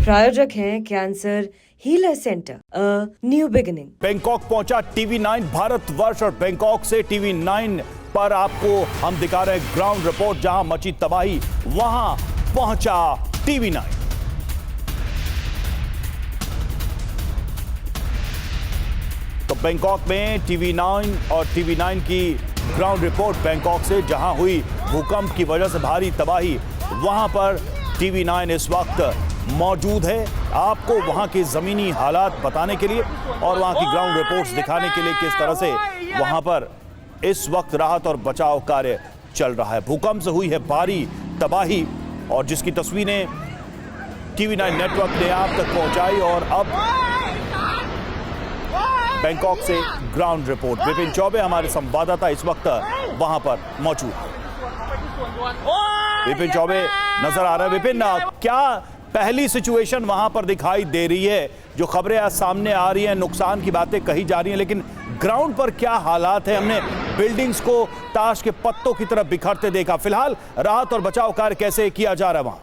प्रायोजक हैं cancer healer centre, a new beginning. Bangkok पहुंचा टीवी9 भारतवर्ष और बैंकॉक से टीवी9 पर आपको हम दिखा रहे हैं ग्राउंड रिपोर्ट। जहां मची तबाही वहां पहुंचा टीवी9। तो बैंकॉक में टीवी9 और टीवी9 की ग्राउंड रिपोर्ट बैंकॉक से, जहां हुई भूकंप की वजह से भारी तबाही, वहां पर टीवी9 इस वक्त मौजूद है आपको वहां के जमीनी हालात बताने के लिए और वहां की ग्राउंड रिपोर्ट्स दिखाने के लिए किस तरह से वहां पर इस वक्त राहत और बचाव कार्य चल रहा है। भूकंप से हुई है भारी तबाही और जिसकी तस्वीरें टीवी9 नेटवर्क ने आप तक पहुंचाई। और अब बैंकॉक से ग्राउंड रिपोर्ट विपिन चौबे हमारे संवाददाता इस वक्त वहां पर मौजूद है। विपिन चौबे नजर आ रहा है। विपिन, क्या पहली सिचुएशन वहां पर दिखाई दे रही है? जो खबरें आज सामने आ रही हैं, नुकसान की बातें कही जा रही हैं, लेकिन ग्राउंड पर क्या हालात है? हमने बिल्डिंग्स को ताश के पत्तों की तरफ बिखरते देखा। फिलहाल राहत और बचाव कार्य कैसे किया जा रहा है वहां?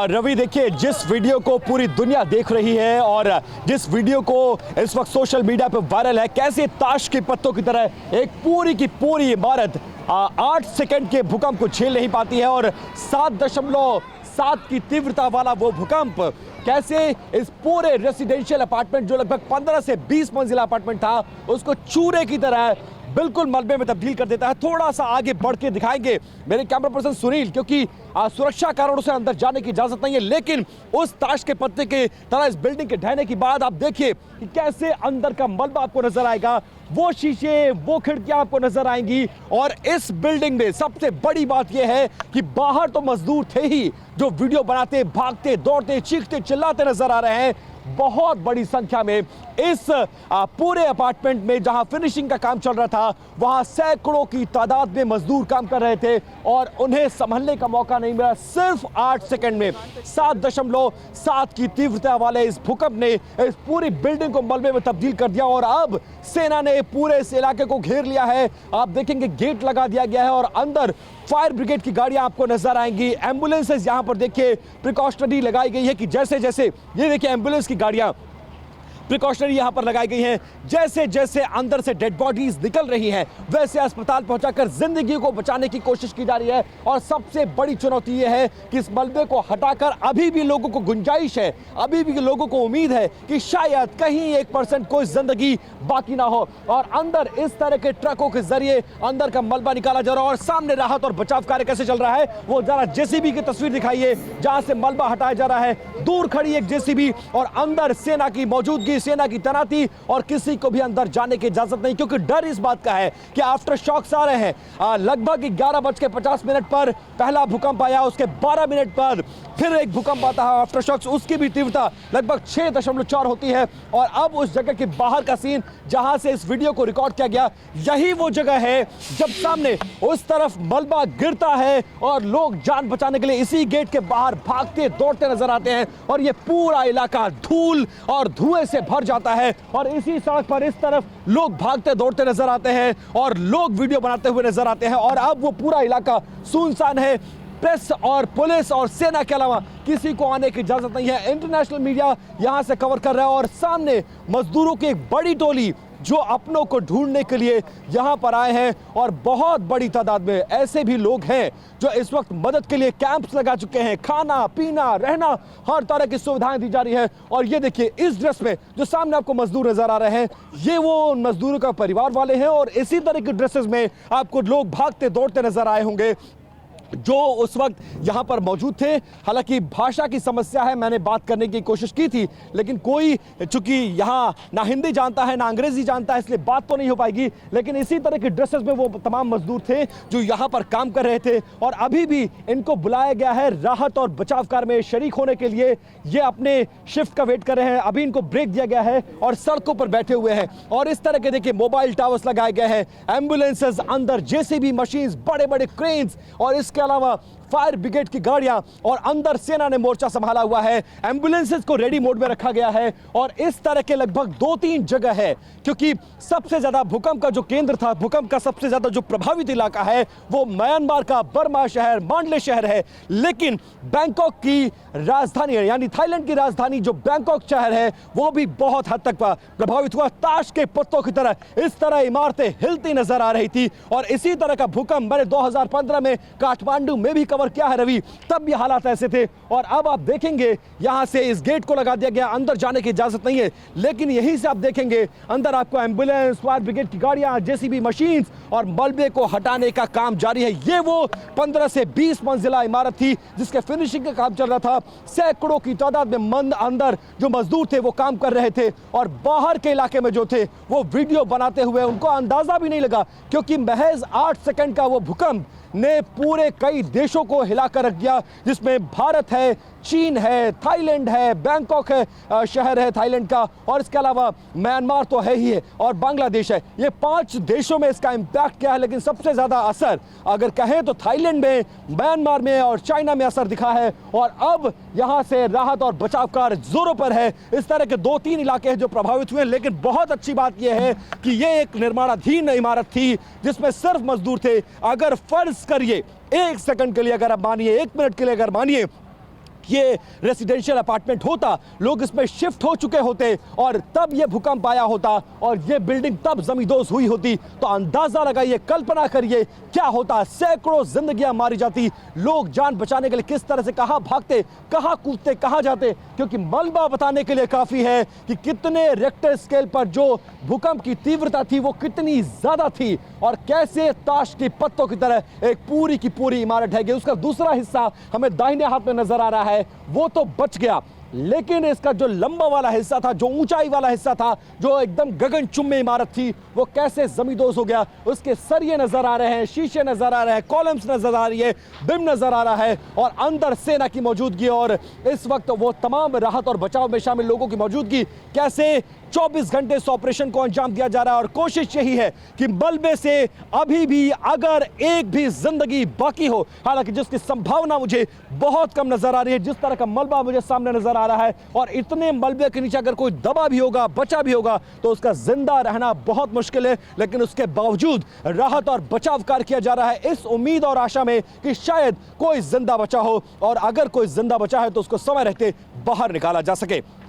रवि, देखिए, जिस वीडियो को पूरी दुनिया देख रही है और जिस वीडियो को इस वक्त सोशल मीडिया पे वायरल है, कैसे ताश के पत्तों की तरह एक पूरी की पूरी इमारत 8 सेकंड के भूकंप को झेल नहीं पाती है और 7.7 की तीव्रता वाला वो भूकंप कैसे इस पूरे रेसिडेंशियल अपार्टमेंट, जो लगभग 15 से 20 मंजिला अपार्टमेंट था, उसको चूरे की तरह बिल्कुल मलबे में तब्दील कर देता है। थोड़ा सा आगे बढ़ के दिखाएंगे मेरे कैमरा पर्सन सुनील, क्योंकि सुरक्षा कारणों से अंदर जाने की इजाजत नहीं है, लेकिन उस ताश के पत्ते के तरह इस बिल्डिंग के ढहने के बाद आप देखिए कि कैसे अंदर का मलबा आपको नजर आएगा, वो शीशे, वो खिड़कियां आपको नजर आएंगी। और इस बिल्डिंग में सबसे बड़ी बात यह है कि बाहर तो मजदूर थे ही जो वीडियो बनाते, भागते, दौड़ते, चीखते, चिल्लाते नजर आ रहे हैं। बहुत बड़ी संख्या में इस पूरे अपार्टमेंट में जहां फिनिशिंग का काम चल रहा था, वहां सैकड़ों की तादाद में मजदूर काम कर रहे थे और उन्हें संभलने का मौका नहीं मिला। सिर्फ 8 सेकंड में 7.7 की तीव्रता वाले इस भूकंप ने इस पूरी बिल्डिंग को मलबे में तब्दील कर दिया और अब सेना ने पूरे इस इलाके को घेर लिया है। आप देखेंगे गेट लगा दिया गया है और अंदर फायर ब्रिगेड की गाड़ियां आपको नजर आएंगी। एम्बुलेंसेस यहां पर देखिए प्रिकॉशनरी लगाई गई है कि जैसे जैसे ये देखिए एम्बुलेंस की गाड़ियां प्रिकॉशनरी यहां पर लगाई गई हैं, जैसे जैसे अंदर से डेड बॉडीज निकल रही हैं वैसे अस्पताल पहुंचाकर जिंदगी को बचाने की कोशिश की जा रही है। और सबसे बड़ी चुनौती यह है कि इस मलबे को हटाकर अभी भी लोगों को गुंजाइश है, अभी भी लोगों को उम्मीद है कि शायद कहीं 1% कोई जिंदगी बाकी ना हो। और अंदर इस तरह के ट्रकों के जरिए अंदर का मलबा निकाला जा रहा है और सामने राहत और बचाव कार्य कैसे चल रहा है वो जरा जेसीबी की तस्वीर दिखाइए, जहां से मलबा हटाया जा रहा है। दूर खड़ी एक जेसीबी और अंदर सेना की मौजूदगी, सेना की तैनाती और किसी को भी अंदर जाने की इजाजत नहीं, क्योंकि डर इस बात का है कि आफ्टर शॉक्स आ रहे हैं। लगभग 11:50 पर पहला भूकंप आया, उसके 12 मिनट बाद फिर एक भूकंप आता है आफ्टर शॉक्स, उसकी भी तीव्रता लगभग 6.4 होती है। और अब उस जगह के बाहर का सीन जहां से इस वीडियो को रिकॉर्ड किया गया, यही वो जगह है जब सामने उस तरफ मलबा गिरता है और लोग जान बचाने के लिए इसी गेट के बाहर भागते दौड़ते नजर आते हैं और ये पूरा इलाका धूल और धुएं से भर जाता है। और इसी सड़क पर इस तरफ लोग भागते दौड़ते नजर आते हैं और लोग वीडियो बनाते हुए नजर आते हैं और अब वो पूरा इलाका सुनसान है। प्रेस और पुलिस और सेना के अलावा किसी को आने की इजाजत नहीं है। इंटरनेशनल मीडिया यहां से कवर कर रहा है और सामने मजदूरों की एक बड़ी टोली जो अपनों को ढूंढने के लिए यहां पर आए हैं और बहुत बड़ी तादाद में ऐसे भी लोग हैं जो इस वक्त मदद के लिए कैंप्स लगा चुके हैं। खाना पीना रहना हर तरह की सुविधाएं दी जा रही है। और ये देखिए इस ड्रेस में जो सामने आपको मजदूर नजर आ रहे हैं, ये वो मजदूरों का परिवार वाले हैं और इसी तरह के ड्रेसेस में आपको लोग भागते दौड़ते नजर आए होंगे जो उस वक्त यहां पर मौजूद थे। हालांकि भाषा की समस्या है, मैंने बात करने की कोशिश की थी, लेकिन कोई चूंकि यहां ना हिंदी जानता है ना अंग्रेजी जानता है, इसलिए बात तो नहीं हो पाएगी। लेकिन इसी तरह के ड्रेसेस में वो तमाम मजदूर थे जो यहां पर काम कर रहे थे और अभी भी इनको बुलाया गया है राहत और बचाव कार्य में शरीक होने के लिए। ये अपने शिफ्ट का वेट कर रहे हैं, अभी इनको ब्रेक दिया गया है और सड़कों पर बैठे हुए हैं। और इस तरह के देखिए मोबाइल टावर्स लगाए गए हैं, एम्बुलेंसेस, अंदर जेसीबी मशीन्स, बड़े बड़े क्रेन्स और इसके अलावा फायर ब्रिगेड की गाड़ियां और अंदर सेना ने मोर्चा संभाला हुआ है। एम्बुलेंसेस को रेडी मोड में रखा गया है और इस तरह के लगभग 2-3 जगह है, क्योंकि सबसे ज्यादा भूकंप का जो केंद्र था, भूकंप का सबसे ज्यादा जो प्रभावित इलाका है वो म्यांमार का बर्मा शहर, मांडले शहर है। लेकिन बैंकॉक की राजधानी यानी थाईलैंड की राजधानी जो बैंकॉक शहर है वो भी बहुत हद तक प्रभावित हुआ। ताश के पत्तों की तरह इस तरह इमारतें हिलती नजर आ रही थी और इसी तरह का भूकंप मैंने 2015 में काठमांडू में भी कवर किया है रवि, तब भी हालात ऐसे थे। और अब आप देखेंगे यहां से इस गेट को लगा दिया गया, अंदर जाने की इजाजत नहीं है, लेकिन यहीं से आप देखेंगे अंदर आपको एम्बुलेंस, फायर ब्रिगेड की गाड़ियां, जेसीबी मशीन्स और मलबे को हटाने का काम जारी है। ये वो 15 से 20 मंजिला इमारत थी जिसके फिनिशिंग का काम चल रहा था। सैकड़ों की तादाद में अंदर जो मजदूर थे वो काम कर रहे थे और बाहर के इलाके में जो थे वो वीडियो बनाते हुए उनको अंदाजा भी नहीं लगा, क्योंकि महज 8 सेकंड का वो भूकंप ने पूरे कई देशों को हिलाकर रख दिया, जिसमें भारत है, चीन है, थाईलैंड है, बैंकॉक है शहर है थाईलैंड का, और इसके अलावा म्यांमार तो है ही है और बांग्लादेश है। ये 5 देशों में इसका इंपैक्ट क्या है, लेकिन सबसे ज्यादा असर अगर कहें तो थाईलैंड में, म्यांमार में और चाइना में असर दिखा है। और अब यहां से राहत और बचाव कार्य जोरों पर है। इस तरह के 2-3 इलाके हैं जो प्रभावित हुए, लेकिन बहुत अच्छी बात यह है कि ये एक निर्माणाधीन इमारत थी जिसमें सिर्फ मजदूर थे। अगर फर्ज करिए 1 सेकंड के लिए, अगर आप मानिए 1 मिनट के लिए अगर मानिए ये रेसिडेंशियल अपार्टमेंट होता, लोग इसमें शिफ्ट हो चुके होते और तब ये भूकंप आया होता और ये बिल्डिंग तब जमींदोज हुई होती, तो अंदाजा लगाइए, कल्पना करिए क्या होता। सैकड़ों जिंदगियां मारी जाती, लोग जान बचाने के लिए किस तरह से कहां भागते, कहां कूदते, कहां जाते, क्योंकि मलबा बताने के लिए काफी है कि कितने रेक्टर स्केल पर जो भूकंप की तीव्रता थी वो कितनी ज्यादा थी और कैसे ताश के पत्तों की तरह एक पूरी की पूरी इमारत ढह गई। उसका दूसरा हिस्सा हमें दाहिने हाथ में नजर आ रहा है, वो तो बच गया, लेकिन इसका जो लंबा वाला हिस्सा था, जो ऊंचाई वाला हिस्सा था, जो एकदम गगनचुम्बी इमारत थी, वो कैसे जमींदोज हो गया। उसके सरिये नजर आ रहे हैं, शीशे नजर आ रहे हैं, कॉलम्स नजर आ रही है, बिम नजर आ रहा है और अंदर सेना की मौजूदगी और इस वक्त वो तमाम राहत और बचाव में शामिल लोगों की मौजूदगी। कैसे 24 घंटे इस ऑपरेशन को अंजाम दिया जा रहा है और कोशिश यही है कि मलबे से अभी भी अगर एक भी जिंदगी बाकी हो, हालांकि जिसकी संभावना मुझे बहुत कम नजर आ रही है, जिस तरह का मलबा मुझे सामने नजर आ रहा है और इतने मलबे के नीचे अगर कोई दबा भी होगा, बचा भी होगा, तो उसका जिंदा रहना बहुत मुश्किल है। लेकिन उसके बावजूद राहत और बचाव कार्य किया जा रहा है इस उम्मीद और आशा में कि शायद कोई जिंदा बचा हो और अगर कोई जिंदा बचा है तो उसको समय रहते बाहर निकाला जा सके।